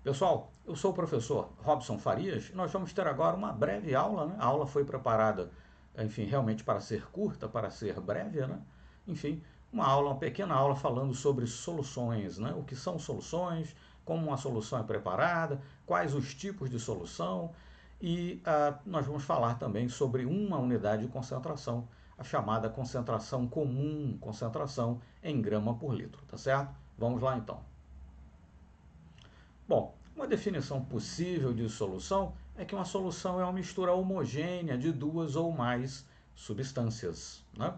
Pessoal, eu sou o professor Robson Farias e nós vamos ter agora uma breve aula, né? A aula foi preparada, enfim, realmente para ser curta, para ser breve, né? Enfim, uma pequena aula falando sobre soluções, né? O que são soluções, como uma solução é preparada, quais os tipos de solução e nós vamos falar também sobre uma unidade de concentração, a chamada concentração comum, concentração em grama por litro, tá certo? Vamos lá então. Bom, uma definição possível de solução é que uma solução é uma mistura homogênea de duas ou mais substâncias, né?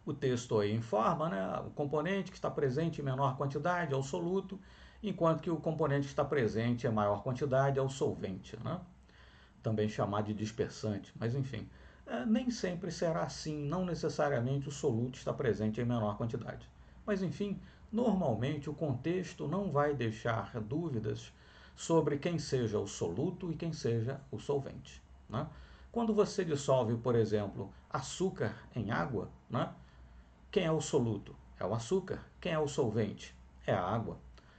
O texto aí informa, né, o componente que está presente em menor quantidade é o soluto, enquanto que o componente que está presente em maior quantidade é o solvente, né? Também chamado de dispersante, mas enfim. Nem sempre será assim, não necessariamente o soluto está presente em menor quantidade. Mas enfim, normalmente o contexto não vai deixar dúvidas sobre quem seja o soluto e quem seja o solvente, né? Quando você dissolve, por exemplo, açúcar em água, né? Quem é o soluto? É o açúcar. Quem é o solvente? É a água.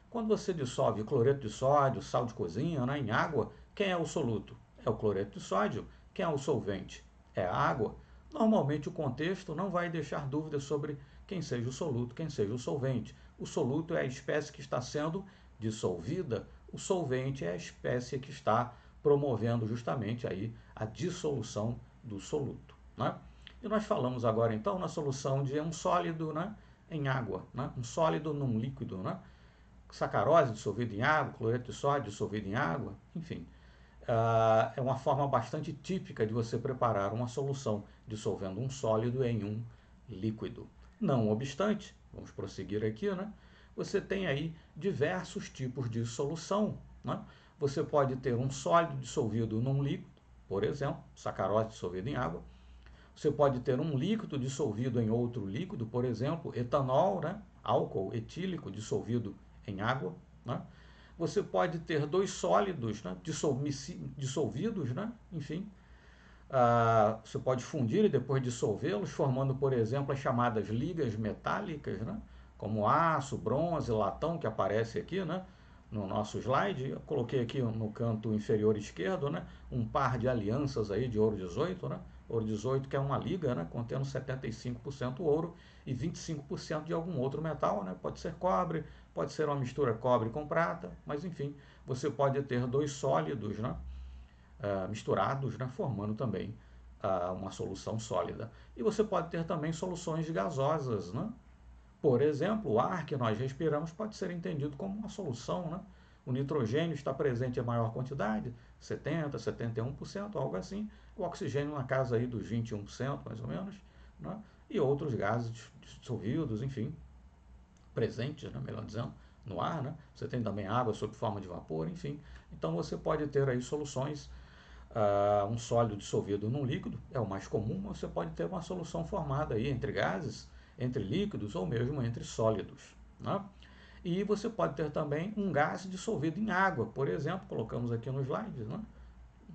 Quando você dissolve cloreto de sódio, sal de cozinha, né, em água, quem é o soluto? É o cloreto de sódio. Quem é o solvente? É a água. Normalmente o contexto não vai deixar dúvidas sobre quem seja o soluto, quem seja o solvente. O soluto é a espécie que está sendo dissolvida, o solvente é a espécie que está promovendo justamente aí a dissolução do soluto, né? E nós falamos agora então na solução de um sólido, né, em água, né, um sólido num líquido, né, sacarose dissolvida em água, cloreto de sódio dissolvido em água, enfim. É uma forma bastante típica de você preparar uma solução dissolvendo um sólido em um líquido. Não obstante, vamos prosseguir aqui, né? Você tem aí diversos tipos de solução, né? Você pode ter um sólido dissolvido num líquido, por exemplo, sacarose dissolvida em água. Você pode ter um líquido dissolvido em outro líquido, por exemplo, etanol, né? Álcool etílico dissolvido em água, né? Você pode ter dois sólidos, né? Dissolvidos, né? Enfim, você pode fundir e depois dissolvê-los, formando, por exemplo, as chamadas ligas metálicas, né? Como aço, bronze, latão, que aparece aqui, né? No nosso slide. Eu coloquei aqui no canto inferior esquerdo, né? Um par de alianças aí de ouro 18, né? Ouro 18 que é uma liga, né? Contendo 75% ouro e 25% de algum outro metal, né? Pode ser cobre, pode ser uma mistura cobre com prata, mas enfim, você pode ter dois sólidos, né? Misturados, né, formando também uma solução sólida. E você pode ter também soluções gasosas, né? Por exemplo, o ar que nós respiramos pode ser entendido como uma solução, né? O nitrogênio está presente em maior quantidade, 70%, 71%, algo assim. O oxigênio na casa aí dos 21%, mais ou menos, né? E outros gases dissolvidos, enfim, presentes, né, melhor dizendo, no ar, né? Você tem também água sob forma de vapor, enfim. Então você pode ter aí soluções, um sólido dissolvido num líquido, é o mais comum, mas você pode ter uma solução formada aí entre gases, entre líquidos ou mesmo entre sólidos, né? E você pode ter também um gás dissolvido em água, por exemplo, colocamos aqui no slide, né?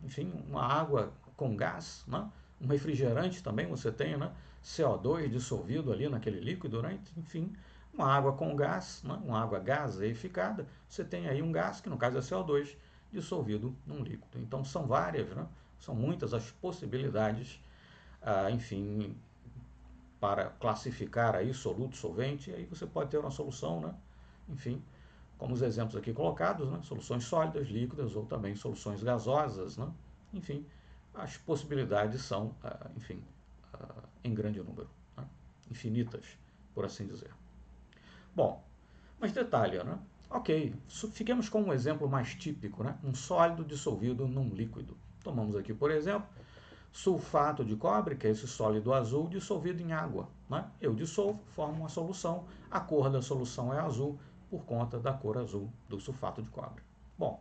Enfim, uma água com gás, né? Um refrigerante também você tem, né? CO2 dissolvido ali naquele líquido, né? Enfim, uma água com gás, né? Uma água gaseificada, você tem aí um gás, que no caso é CO2, dissolvido num líquido. Então são várias, né? São muitas as possibilidades, enfim, para classificar aí soluto, solvente, e aí você pode ter uma solução, né? Enfim, como os exemplos aqui colocados, né? Soluções sólidas, líquidas ou também soluções gasosas, né? Enfim, as possibilidades são, enfim, em grande número, né? Infinitas, por assim dizer. Bom, mas detalhe, né? Ok, fiquemos com um exemplo mais típico, né? Um sólido dissolvido num líquido. Tomamos aqui, por exemplo, sulfato de cobre, que é esse sólido azul, dissolvido em água, né? Eu dissolvo, formo uma solução, a cor da solução é azul por conta da cor azul do sulfato de cobre. Bom,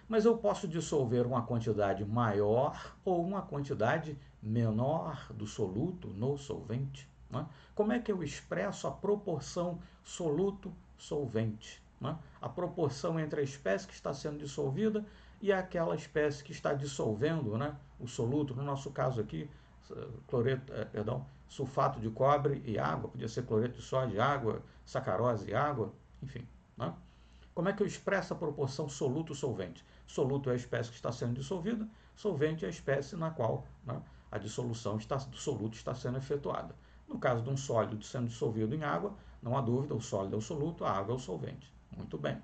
mas eu posso dissolver uma quantidade maior ou uma quantidade menor do soluto no solvente, né? Como é que eu expresso a proporção soluto-solvente, né? A proporção entre a espécie que está sendo dissolvida e aquela espécie que está dissolvendo, né, o soluto, no nosso caso aqui, sulfato de cobre e água, podia ser cloreto de sódio e água, sacarose e água, enfim, né? Como é que eu expresso a proporção soluto-solvente? Soluto é a espécie que está sendo dissolvida, solvente é a espécie na qual, né, a dissolução do soluto está sendo efetuada. No caso de um sólido sendo dissolvido em água, não há dúvida, o sólido é o soluto, a água é o solvente. Muito bem.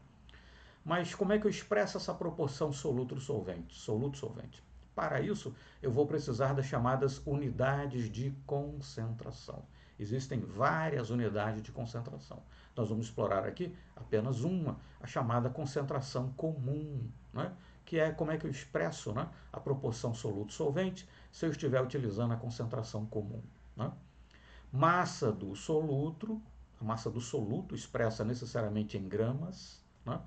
Mas como é que eu expresso essa proporção soluto-solvente? Soluto-solvente. Para isso, eu vou precisar das chamadas unidades de concentração. Existem várias unidades de concentração. Nós vamos explorar aqui apenas uma, a chamada concentração comum, né? Que é como é que eu expresso, né, a proporção soluto-solvente se eu estiver utilizando a concentração comum, né? Massa do soluto, a massa do soluto expressa necessariamente em gramas, né,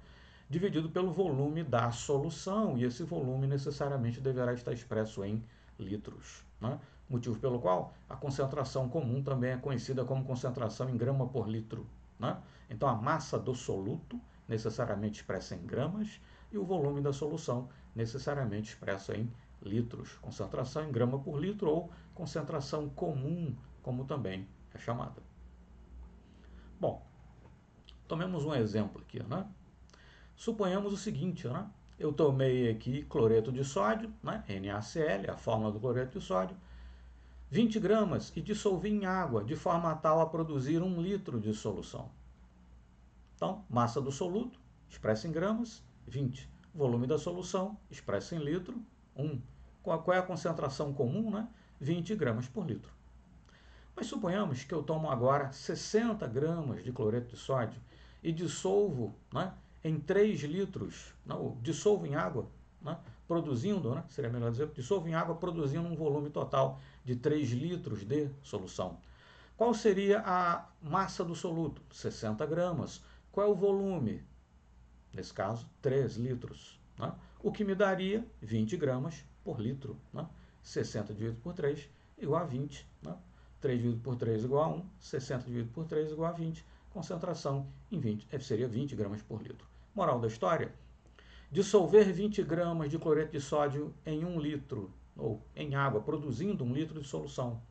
dividido pelo volume da solução, e esse volume necessariamente deverá estar expresso em litros, né? Motivo pelo qual a concentração comum também é conhecida como concentração em grama por litro, né? Então a massa do soluto necessariamente expressa em gramas e o volume da solução necessariamente expresso em litros, concentração em grama por litro ou concentração comum, como também é chamada. Bom, tomemos um exemplo aqui, né? Suponhamos o seguinte, né? Eu tomei aqui cloreto de sódio, né? NaCl, a fórmula do cloreto de sódio, 20 gramas e dissolvi em água de forma tal a produzir 1 litro de solução. Então, massa do soluto, expressa em gramas, 20. Volume da solução, expressa em litro, 1. Qual é a concentração comum, né? 20 gramas por litro. Mas suponhamos que eu tomo agora 60 gramas de cloreto de sódio e dissolvo, né, em 3 litros, não, dissolvo em água, né, produzindo, né, seria melhor dizer, dissolvo em água produzindo um volume total de 3 litros de solução. Qual seria a massa do soluto? 60 gramas. Qual é o volume? Nesse caso, 3 litros. Né? O que me daria 20 gramas por litro. Né? 60 dividido por 3 igual a 20. Né? 3 dividido por 3 igual a 1. 60 dividido por 3 igual a 20. Concentração em 20, seria 20 gramas por litro. Moral da história: dissolver 20 gramas de cloreto de sódio em 1 litro, ou em água, produzindo 1 litro de solução.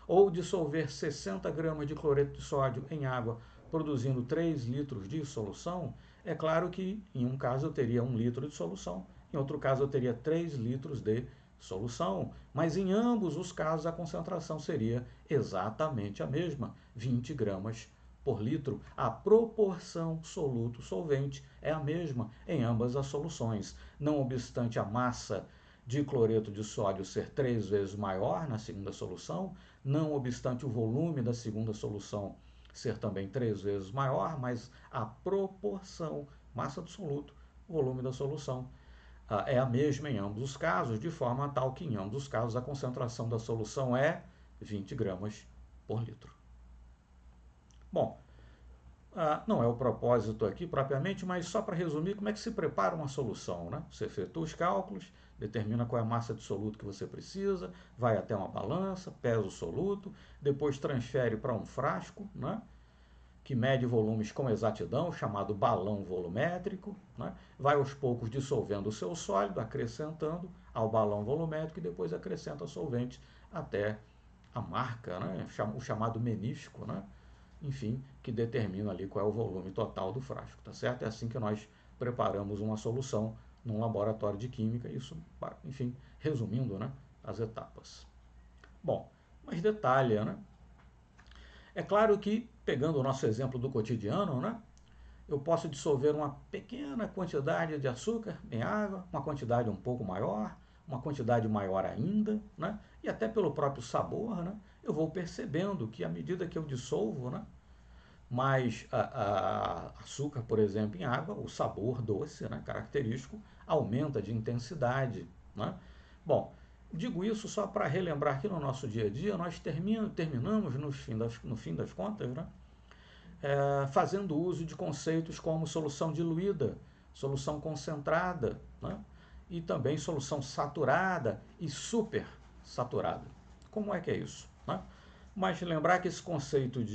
Ou dissolver 60 gramas de cloreto de sódio em água, produzindo 3 litros de solução, é claro que em um caso eu teria 1 litro de solução, em outro caso eu teria 3 litros de solução, mas em ambos os casos a concentração seria exatamente a mesma, 20 gramas por litro. A proporção soluto-solvente é a mesma em ambas as soluções, não obstante a massa de cloreto de sódio ser 3 vezes maior na segunda solução, não obstante o volume da segunda solução ser também 3 vezes maior, mas a proporção massa do soluto, volume da solução, é a mesma em ambos os casos, de forma tal que em ambos os casos a concentração da solução é 20 gramas por litro. Bom, não é o propósito aqui propriamente, mas só para resumir, como é que se prepara uma solução, né? Você efetua os cálculos, determina qual é a massa de soluto que você precisa, vai até uma balança, pesa o soluto, depois transfere para um frasco, né, que mede volumes com exatidão, chamado balão volumétrico, né, vai aos poucos dissolvendo o seu sólido, acrescentando ao balão volumétrico e depois acrescenta solvente até a marca, né, o chamado menisco, né, enfim, que determina ali qual é o volume total do frasco, tá certo? É assim que nós preparamos uma solução num laboratório de química, isso, enfim, resumindo, né, as etapas. Bom, mas detalhe, né? É claro que, pegando o nosso exemplo do cotidiano, né, eu posso dissolver uma pequena quantidade de açúcar em água, uma quantidade um pouco maior, uma quantidade maior ainda, né, e até pelo próprio sabor, né, eu vou percebendo que à medida que eu dissolvo, né, mais açúcar, por exemplo, em água, o sabor doce, né, característico, aumenta de intensidade, né? Bom, digo isso só para relembrar que no nosso dia a dia nós terminamos, no fim das contas, né, fazendo uso de conceitos como solução diluída, solução concentrada, né, e também solução saturada e supersaturada. Como é que é isso, né? Mas lembrar que esses conceitos,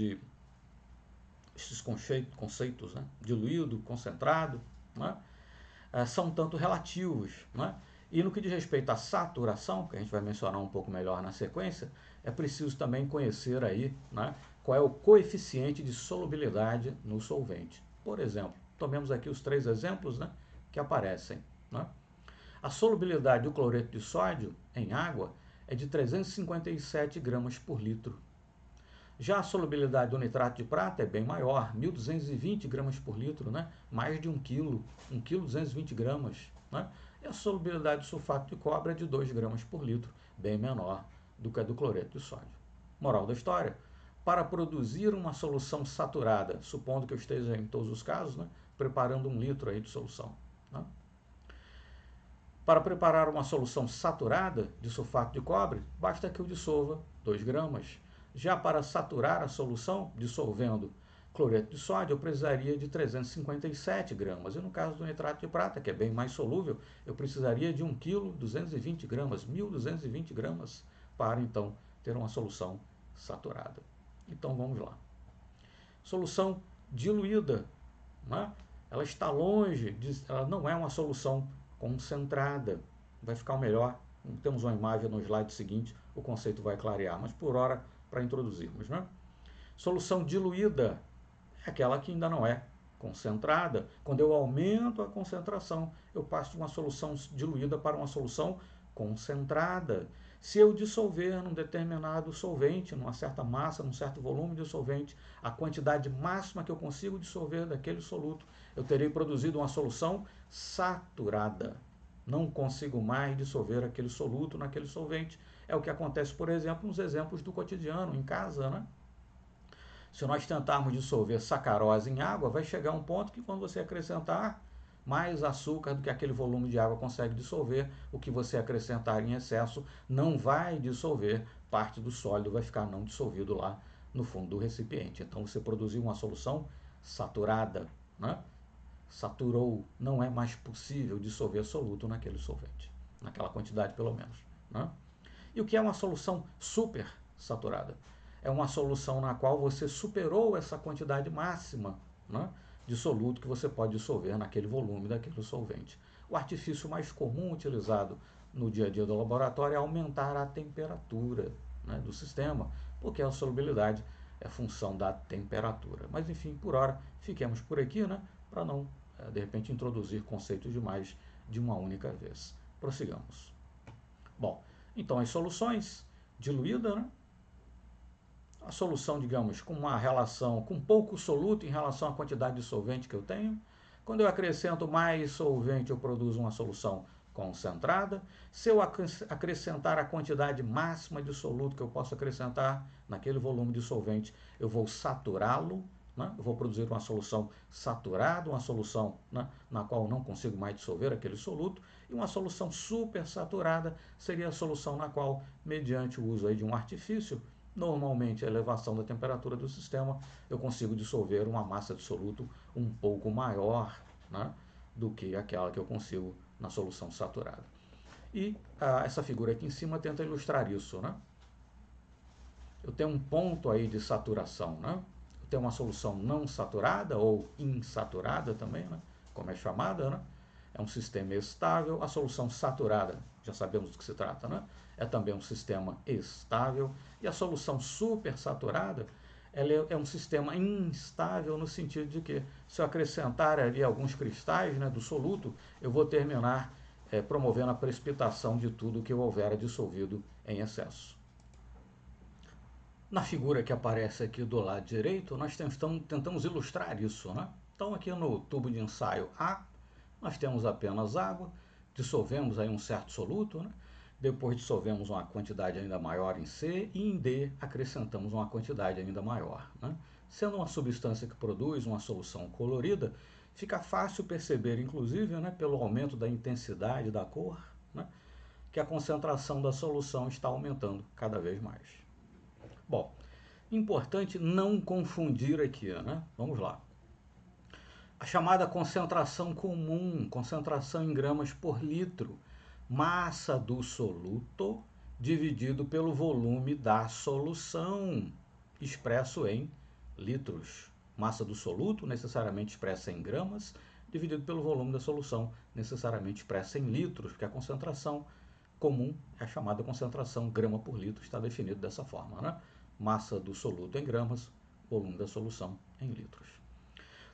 né, diluído, concentrado, né, são tanto relativos, né? E no que diz respeito à saturação, que a gente vai mencionar um pouco melhor na sequência, é preciso também conhecer aí, né, qual é o coeficiente de solubilidade no solvente. Por exemplo, Tomemos aqui os 3 exemplos, né, que aparecem. Né? A solubilidade do cloreto de sódio em água é de 357 gramas por litro. Já a solubilidade do nitrato de prata é bem maior, 1.220 gramas por litro, né? Mais de 1 quilo, 1 quilo 220 gramas. Né? E a solubilidade do sulfato de cobre é de 2 gramas por litro, bem menor do que a do cloreto de sódio. Moral da história, para produzir uma solução saturada, supondo que eu esteja em todos os casos, né, preparando 1 litro aí de solução. Né? Para preparar uma solução saturada de sulfato de cobre, basta que eu dissolva 2 gramas. Já para saturar a solução, dissolvendo cloreto de sódio, eu precisaria de 357 gramas. E no caso do nitrato de prata, que é bem mais solúvel, eu precisaria de 1 kg 220 gramas, 1.220 gramas, para então ter uma solução saturada. Então vamos lá. Solução diluída, né? Ela está longe, ela não é uma solução concentrada. Vai ficar melhor. Temos uma imagem no slide seguinte, o conceito vai clarear, mas por hora, para introduzirmos. Né? Solução diluída é aquela que ainda não é concentrada. Quando eu aumento a concentração, eu passo de uma solução diluída para uma solução concentrada. Se eu dissolver num determinado solvente, numa certa massa, num certo volume de solvente, a quantidade máxima que eu consigo dissolver daquele soluto, eu terei produzido uma solução saturada. Não consigo mais dissolver aquele soluto naquele solvente. É o que acontece, por exemplo, nos exemplos do cotidiano, em casa, né? Se nós tentarmos dissolver sacarose em água, vai chegar um ponto que quando você acrescentar mais açúcar do que aquele volume de água consegue dissolver, o que você acrescentar em excesso não vai dissolver, parte do sólido vai ficar não dissolvido lá no fundo do recipiente. Então você produziu uma solução saturada, né? Saturou, não é mais possível dissolver soluto naquele solvente, naquela quantidade pelo menos. Né? E o que é uma solução super saturada? É uma solução na qual você superou essa quantidade máxima, né, de soluto que você pode dissolver naquele volume daquele solvente. O artifício mais comum utilizado no dia a dia do laboratório é aumentar a temperatura, né, do sistema, porque a solubilidade é função da temperatura. Mas enfim, por hora, fiquemos por aqui, né, para não, de repente, introduzir conceitos demais de uma única vez. Prossigamos. Bom, então as soluções diluída, né? A solução, digamos, com uma relação com pouco soluto em relação à quantidade de solvente que eu tenho. Quando eu acrescento mais solvente, eu produzo uma solução concentrada. Se eu acrescentar a quantidade máxima de soluto que eu posso acrescentar naquele volume de solvente, eu vou saturá-lo, né? Eu vou produzir uma solução saturada, uma solução, né, na qual eu não consigo mais dissolver aquele soluto, e uma solução supersaturada seria a solução na qual, mediante o uso aí de um artifício, normalmente a elevação da temperatura do sistema, eu consigo dissolver uma massa de soluto um pouco maior, né, do que aquela que eu consigo na solução saturada. E essa figura aqui em cima tenta ilustrar isso. Né? Eu tenho um ponto aí de saturação. Né? Eu tenho uma solução não saturada ou insaturada também, né, como é chamada. Né? É um sistema estável. A solução saturada, já sabemos do que se trata, né? É também um sistema estável. E a solução supersaturada, ela é um sistema instável no sentido de que, se eu acrescentar ali alguns cristais, né, do soluto, eu vou terminar promovendo a precipitação de tudo que houver dissolvido em excesso. Na figura que aparece aqui do lado direito, nós tentamos ilustrar isso. Né? Então, aqui no tubo de ensaio A, nós temos apenas água, dissolvemos aí um certo soluto, né? Depois dissolvemos uma quantidade ainda maior em C e em D acrescentamos uma quantidade ainda maior. Né? Sendo uma substância que produz uma solução colorida, fica fácil perceber, inclusive, né, pelo aumento da intensidade da cor, né, que a concentração da solução está aumentando cada vez mais. Bom, importante não confundir aqui, né? Vamos lá. A chamada concentração comum, concentração em gramas por litro, massa do soluto dividido pelo volume da solução, expresso em litros. Massa do soluto, necessariamente expressa em gramas, dividido pelo volume da solução, necessariamente expressa em litros, porque a concentração comum é a chamada concentração grama por litro, está definido dessa forma, né? Massa do soluto em gramas, volume da solução em litros.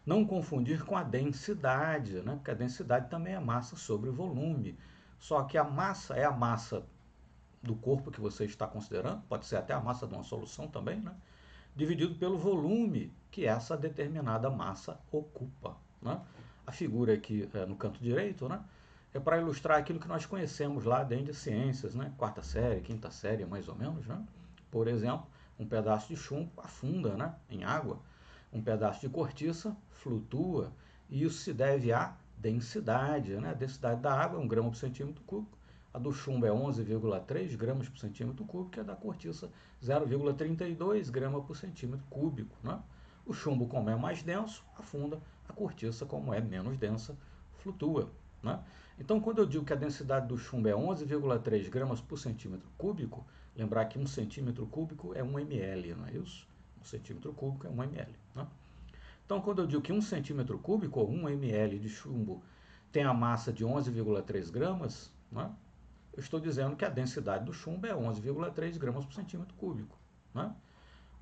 Não confundir com a densidade, né? Porque a densidade também é massa sobre volume. Só que a massa é a massa do corpo que você está considerando, pode ser até a massa de uma solução também, né? Dividido pelo volume que essa determinada massa ocupa, né? A figura aqui no canto direito, né, é para ilustrar aquilo que nós conhecemos lá dentro de ciências, né? Quarta série, quinta série, mais ou menos, né? Por exemplo, um pedaço de chumbo afunda, né, em água, um pedaço de cortiça flutua, e isso se deve à densidade, né? A densidade da água é 1 grama por centímetro cúbico, a do chumbo é 11,3 gramas por centímetro cúbico e a da cortiça 0,32 gramas por centímetro cúbico, né? O chumbo, como é mais denso, afunda, a cortiça, como é menos densa, flutua, né? Então, quando eu digo que a densidade do chumbo é 11,3 gramas por centímetro cúbico, lembrar que 1 centímetro cúbico é 1 ml, não é isso? 1 centímetro cúbico é 1 ml, né? Então, quando eu digo que 1 centímetro cúbico, ou 1 ml de chumbo, tem a massa de 11,3 gramas, né? Eu estou dizendo que a densidade do chumbo é 11,3 gramas por centímetro cúbico, né?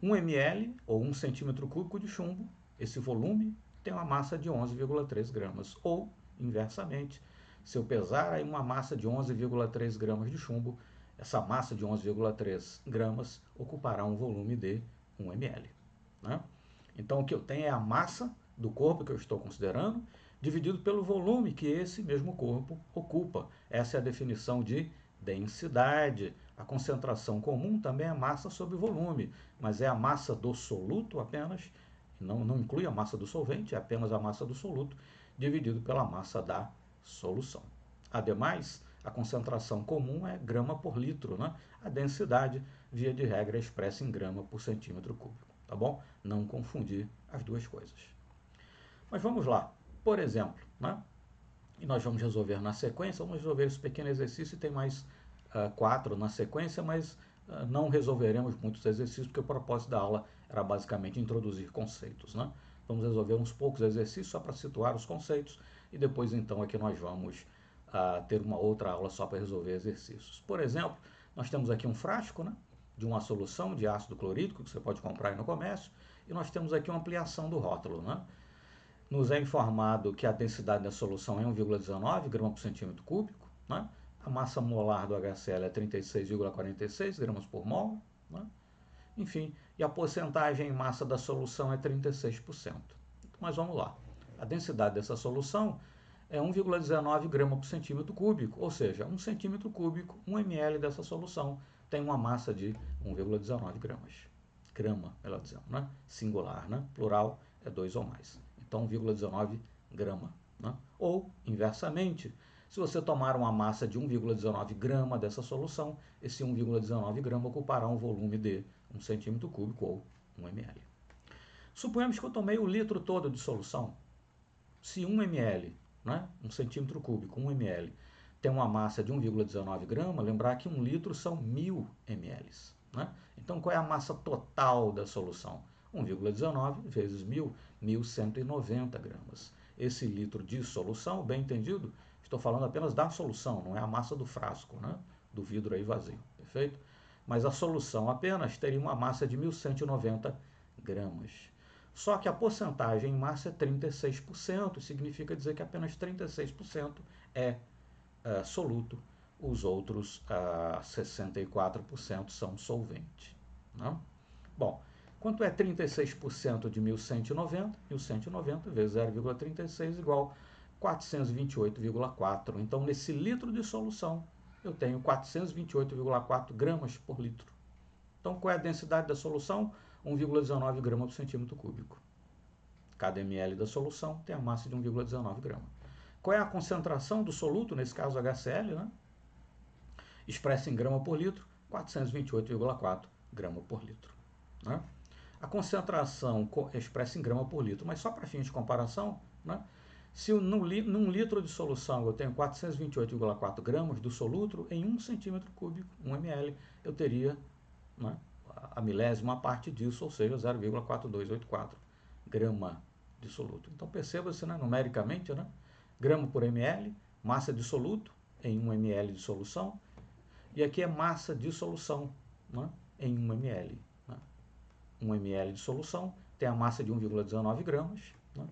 1 ml, ou 1 centímetro cúbico de chumbo, esse volume tem uma massa de 11,3 gramas. Ou, inversamente, se eu pesar aí uma massa de 11,3 gramas de chumbo, essa massa de 11,3 gramas ocupará um volume de 1 ml, né? Então, o que eu tenho é a massa do corpo que eu estou considerando, dividido pelo volume que esse mesmo corpo ocupa. Essa é a definição de densidade. A concentração comum também é massa sobre volume, mas é a massa do soluto apenas, não inclui a massa do solvente, é apenas a massa do soluto, dividido pela massa da solução. Ademais, a concentração comum é grama por litro, né? A densidade, via de regra, é expressa em grama por centímetro cúbico, tá bom? Não confundir as duas coisas. Mas vamos lá. Por exemplo, né? E nós vamos resolver na sequência, vamos resolver esse pequeno exercício e tem mais 4 na sequência, mas não resolveremos muitos exercícios, porque o propósito da aula era basicamente introduzir conceitos, né? Vamos resolver uns poucos exercícios só para situar os conceitos e depois então aqui nós vamos ter uma outra aula só para resolver exercícios. Por exemplo, nós temos aqui um frasco, né, de uma solução de ácido clorídrico que você pode comprar aí no comércio, e nós temos aqui uma ampliação do rótulo, né? Nos é informado que a densidade da solução é 1,19 gramas por centímetro cúbico, né? A massa molar do HCl é 36,46 gramas por mol, né? Enfim, e a porcentagem em massa da solução é 36%. Mas vamos lá. A densidade dessa solução é 1,19 gramas por centímetro cúbico, ou seja, 1 centímetro cúbico, 1 ml dessa solução tem uma massa de 1,19 gramas. Grama, melhor dizendo, né? Singular, né? Plural é 2 ou mais. Então, 1,19 grama, né? Ou, inversamente, se você tomar uma massa de 1,19 grama dessa solução, esse 1,19 grama ocupará um volume de 1 centímetro cúbico ou 1 ml. Suponhamos que eu tomei o litro todo de solução. Se 1 ml, né, 1 centímetro cúbico, 1 ml, tem uma massa de 1,19 grama, lembrar que 1 litro são 1.000 ml. Né? Então, qual é a massa total da solução? 1,19 vezes 1.000, 1.190 gramas. Esse litro de solução, bem entendido, estou falando apenas da solução, não é a massa do frasco, né? Do vidro aí vazio, perfeito? Mas a solução apenas teria uma massa de 1.190 gramas. Só que a porcentagem em massa é 36%, significa dizer que apenas 36% é soluto, os outros 64% são solvente. Né? Bom, quanto é 36% de 1.190? 1.190 vezes 0,36 igual 428,4. Então, nesse litro de solução, eu tenho 428,4 gramas por litro. Então, qual é a densidade da solução? 1,19 gramas por centímetro cúbico. Cada ml da solução tem a massa de 1,19 gramas. Qual é a concentração do soluto, nesse caso HCl, né? Expressa em grama por litro, 428,4 gramas por litro. Né? A concentração expressa em grama por litro, mas só para fins de comparação, né? Se num litro de solução eu tenho 428,4 gramas do soluto, em 1 centímetro cúbico, 1 ml, eu teria, né, a milésima parte disso, ou seja, 0,4284 grama de soluto. Então perceba-se, né, numericamente, né, grama por ml, massa de soluto em 1 ml de solução, e aqui é massa de solução, né, em 1 ml. Né. 1 ml de solução tem a massa de 1,19 gramas, né,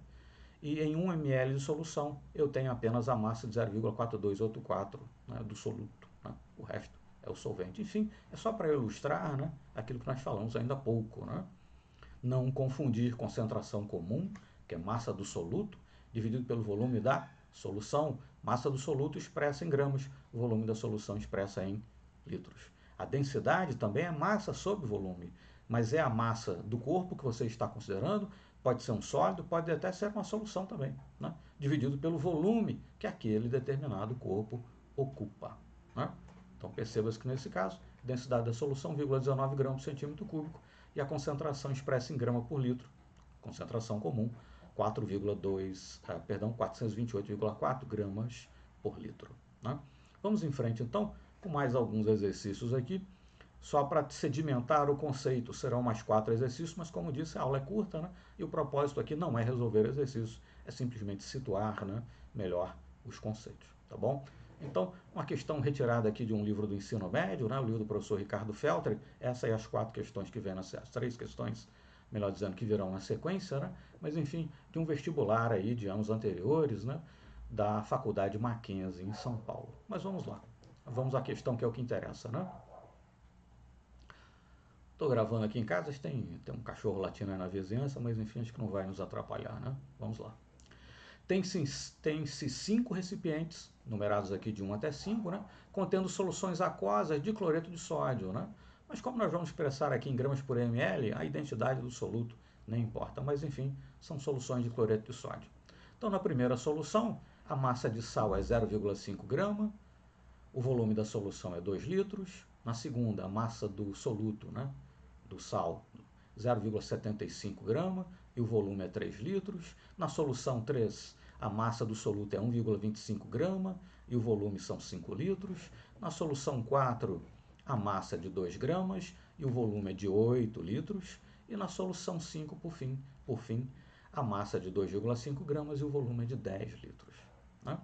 e em 1 ml de solução eu tenho apenas a massa de 0,4284, né, do soluto. Né? O resto é o solvente. Enfim, é só para ilustrar, né, aquilo que nós falamos ainda há pouco. Né? Não confundir concentração comum, que é massa do soluto, dividido pelo volume da solução. Massa do soluto expressa em gramas, volume da solução expressa em litros. A densidade também é massa sobre volume, mas é a massa do corpo que você está considerando. Pode ser um sólido, pode até ser uma solução também, né? Dividido pelo volume que aquele determinado corpo ocupa. Né? Então perceba-se que nesse caso, a densidade da solução, 0,19 gramas por centímetro cúbico, e a concentração expressa em grama por litro, concentração comum, 428,4 gramas por litro. Né? Vamos em frente então, com mais alguns exercícios aqui, só para sedimentar o conceito. Serão mais 4 exercícios, mas como disse, a aula é curta, né? E o propósito aqui não é resolver exercícios, é simplesmente situar, né, melhor os conceitos, tá bom? Então, uma questão retirada aqui de um livro do ensino médio, né, o livro do professor Ricardo Feltri, essas são as 4 questões que vêm, as 3 questões, melhor dizendo, que virão na sequência, né? Mas enfim, de um vestibular aí de anos anteriores, né, da Faculdade Mackenzie em São Paulo. Mas vamos lá, vamos à questão que é o que interessa, né? Estou gravando aqui em casa, tem um cachorro latindo aí na vizinhança, mas enfim, acho que não vai nos atrapalhar, né? Vamos lá. Tem-se 5 recipientes, numerados aqui de 1 até 5, né? Contendo soluções aquosas de cloreto de sódio, né? Mas como nós vamos expressar aqui em gramas por ml, a identidade do soluto nem importa, mas enfim, são soluções de cloreto de sódio. Então, na primeira solução, a massa de sal é 0,5 grama, o volume da solução é 2 litros. Na segunda, a massa do soluto, né, do sal, 0,75 grama e o volume é 3 litros. Na solução 3, a massa do soluto é 1,25 grama e o volume são 5 litros. Na solução 4, a massa é de 2 gramas e o volume é de 8 litros. E na solução 5, por fim, a massa é de 2,5 gramas e o volume é de 10 litros. Né?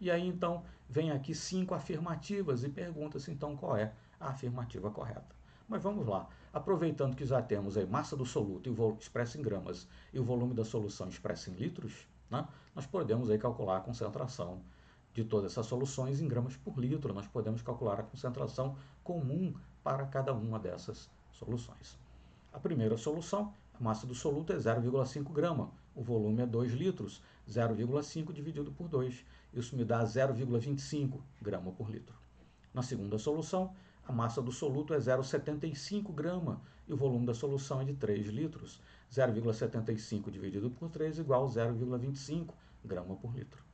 E aí, então, vem aqui 5 afirmativas e pergunta-se, então, qual é a afirmativa correta. Mas vamos lá. Aproveitando que já temos aí massa do soluto expressa em gramas e o volume da solução expressa em litros, né, nós podemos aí calcular a concentração de todas essas soluções em gramas por litro. Nós podemos calcular a concentração comum para cada uma dessas soluções. A primeira solução, a massa do soluto é 0,5 grama, o volume é 2 litros, 0,5 dividido por 2, isso me dá 0,25 grama por litro. Na segunda solução, a massa do soluto é 0,75 grama e o volume da solução é de 3 litros, 0,75 dividido por 3 igual a 0,25 grama por litro.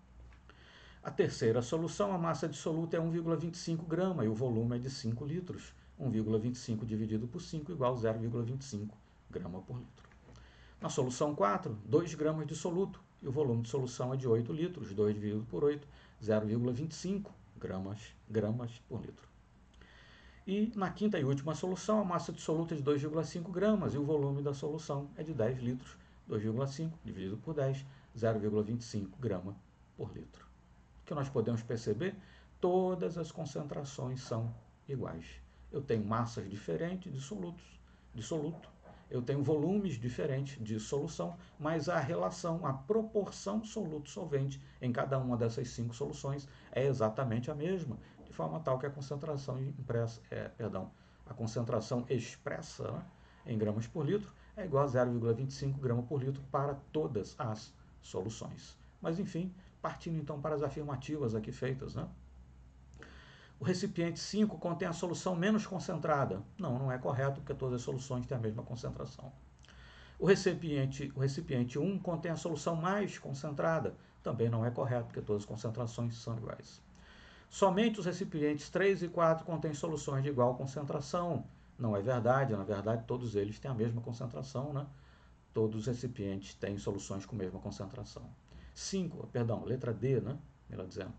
A terceira solução, a massa de soluto é 1,25 grama e o volume é de 5 litros, 1,25 dividido por 5 igual a 0,25 grama por litro. Na solução 4, 2 gramas de soluto e o volume de solução é de 8 litros, 2 dividido por 8, 0,25 gramas por litro. E na quinta e última solução, a massa de soluto é de 2,5 gramas e o volume da solução é de 10 litros, 2,5 dividido por 10, 0,25 grama por litro. O que nós podemos perceber? Todas as concentrações são iguais. Eu tenho massas diferentes de soluto, eu tenho volumes diferentes de solução, mas a relação, a proporção soluto-solvente em cada uma dessas 5 soluções é exatamente a mesma, de forma tal que a concentração a concentração expressa, né, em gramas por litro é igual a 0,25 grama por litro para todas as soluções. Mas enfim, partindo então para as afirmativas aqui feitas, né? O recipiente 5 contém a solução menos concentrada. Não é correto, porque todas as soluções têm a mesma concentração. O recipiente 1 contém a solução mais concentrada. Também não é correto, porque todas as concentrações são iguais. Somente os recipientes 3 e 4 contêm soluções de igual concentração. Não é verdade, na verdade todos eles têm a mesma concentração, né? Todos os recipientes têm soluções com a mesma concentração. Letra D, né? Melhor dizendo.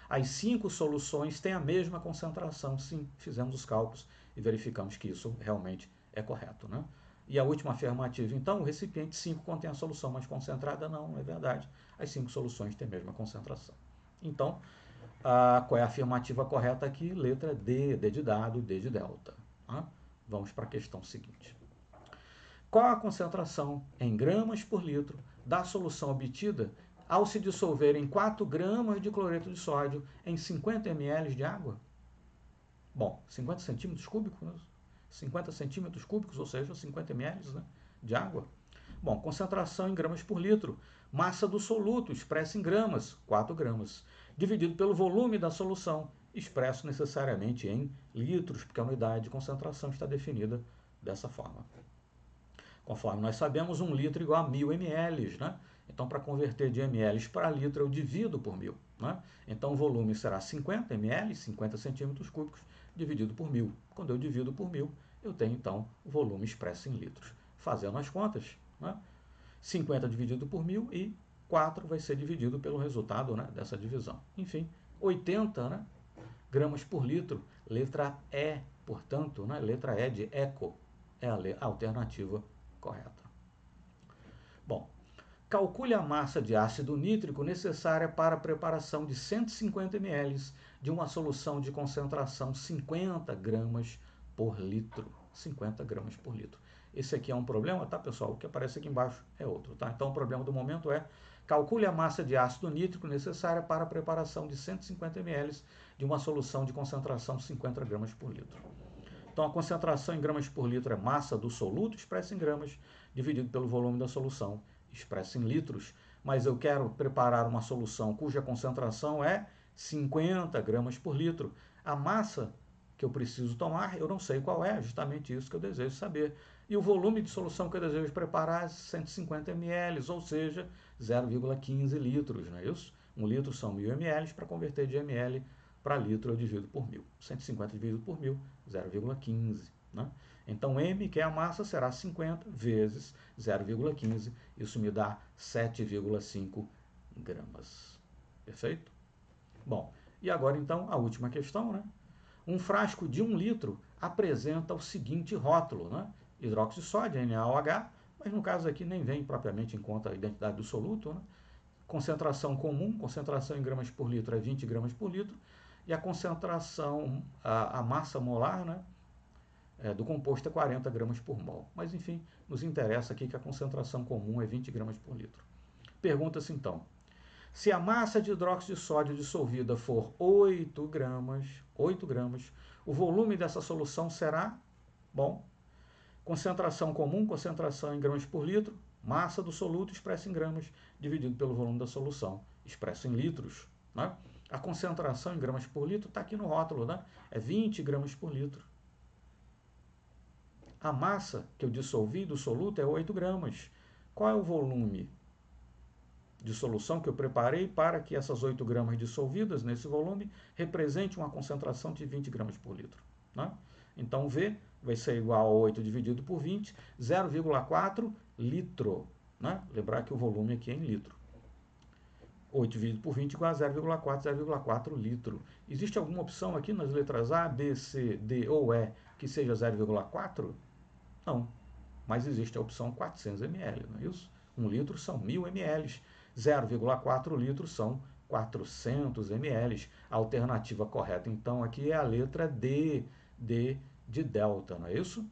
As 5 soluções têm a mesma concentração. Sim, fizemos os cálculos e verificamos que isso realmente é correto, né? E a última afirmativa, então, o recipiente 5 contém a solução mais concentrada? Não é verdade. As 5 soluções têm a mesma concentração. Então, qual é a afirmativa correta aqui? Letra D, D de dado, D de delta. Tá? Vamos para a questão seguinte. Qual a concentração em gramas por litro da solução obtida ao se dissolver em 4 gramas de cloreto de sódio em 50 ml de água? Bom, 50 centímetros cúbicos, né? 50 centímetros cúbicos, ou seja, 50 ml, né, de água. Bom, concentração em gramas por litro. Massa do soluto, expressa em gramas, 4 gramas. Dividido pelo volume da solução, expresso necessariamente em litros, porque a unidade de concentração está definida dessa forma. Conforme nós sabemos, 1 litro igual a 1000 ml, né? Então, para converter de ml para litro, eu divido por 1000. Né? Então, o volume será 50 ml, 50 centímetros cúbicos, dividido por 1000. Quando eu divido por 1000, eu tenho, então, o volume expresso em litros. Fazendo as contas, né? 50 dividido por 1000 e 4 vai ser dividido pelo resultado, né, dessa divisão. Enfim, 80, né, gramas por litro. Letra E, portanto, né, letra E de eco, é a alternativa correta. Bom, calcule a massa de ácido nítrico necessária para a preparação de 150 ml de uma solução de concentração 50 gramas por litro. 50 gramas por litro. Esse aqui é um problema, tá, pessoal? O que aparece aqui embaixo é outro, tá? Então, o problema do momento é calcule a massa de ácido nítrico necessária para a preparação de 150 ml de uma solução de concentração 50 gramas por litro. Então, a concentração em gramas por litro é massa do soluto expressa em gramas, dividido pelo volume da solução expressa em litros. Mas eu quero preparar uma solução cuja concentração é 50 gramas por litro. A massa que eu preciso tomar, eu não sei qual é, justamente isso que eu desejo saber. E o volume de solução que eu desejo preparar é 150 ml, ou seja, 0,15 litros, não é isso? 1 litro são 1000 ml, para converter de ml para litro eu divido por 1000. 150 dividido por 1000, 0,15. Né? Então, M, que é a massa, será 50 vezes 0,15. Isso me dá 7,5 gramas. Perfeito? Bom, e agora então a última questão, né? Um frasco de 1 litro apresenta o seguinte rótulo, né? Hidróxido de sódio, NaOH, mas no caso aqui nem vem propriamente em conta a identidade do soluto, né? Concentração comum, concentração em gramas por litro é 20 gramas por litro, e a concentração, a massa molar, né, do composto é 40 gramas por mol. Mas, enfim, nos interessa aqui que a concentração comum é 20 gramas por litro. Pergunta-se, então, se a massa de hidróxido de sódio dissolvida for 8 gramas, o volume dessa solução será, bom, concentração comum, concentração em gramas por litro, massa do soluto expressa em gramas, dividido pelo volume da solução, expresso em litros. Né? A concentração em gramas por litro está aqui no rótulo, né? É 20 gramas por litro. A massa que eu dissolvi do soluto é 8 gramas. Qual é o volume de solução que eu preparei para que essas 8 gramas dissolvidas nesse volume represente uma concentração de 20 gramas por litro? Né? Então, V vai ser igual a 8 dividido por 20, 0,4 litro. Né? Lembrar que o volume aqui é em litro. 8 dividido por 20 igual a 0,4 litro. Existe alguma opção aqui nas letras A, B, C, D ou E que seja 0,4? Não. Mas existe a opção 400 ml, não é isso? 1 litro são 1000 ml. 0,4 litros são 400 ml. A alternativa correta, então, aqui é a letra D, D de delta, não é isso?